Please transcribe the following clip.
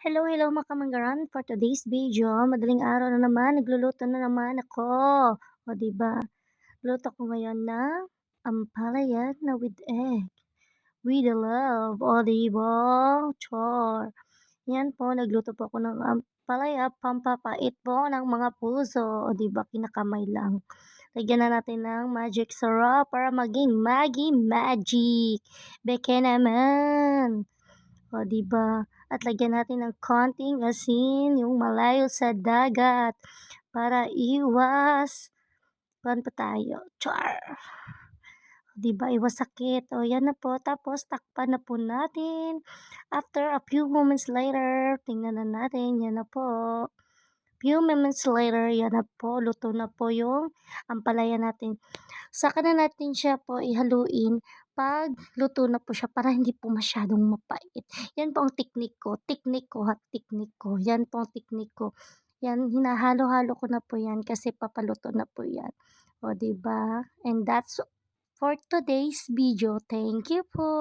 Hello, hello mga kamanggaran. For today's video, madaling araw na naman, nagluluto na naman ako. O, di ba? Luto ko ngayon ng ampalaya na with egg. With the love. O, di ba? Char. Yan po, nagluto po ako ng ampalaya, pampapait po ng mga puso. O, di ba? Kinakamay lang. Lagyan na natin ng magic syrup para maging magic. Beke naman. O, 'di ba? At lagyan natin ng konting asin, yung malayo sa dagat para iwas kuwan po tayo, char! 'Di ba, iwas sakit. O, 'yan na po. Tapos takpan na po natin. After a few moments later, tingnan na natin, 'yan na po. Few moments later, 'yan na po, luto na po yung ampalaya natin. Saka na natin siya po ihaluin 'pag luto na po siya para hindi po masyadong mapait. 'Yan po ang teknik ko ha, teknik ko. 'Yan po ang teknik ko. 'Yan, hinahalo-halo ko na po 'yan kasi papaluto na po 'yan. O, 'di ba? And that's for today's video. Thank you po.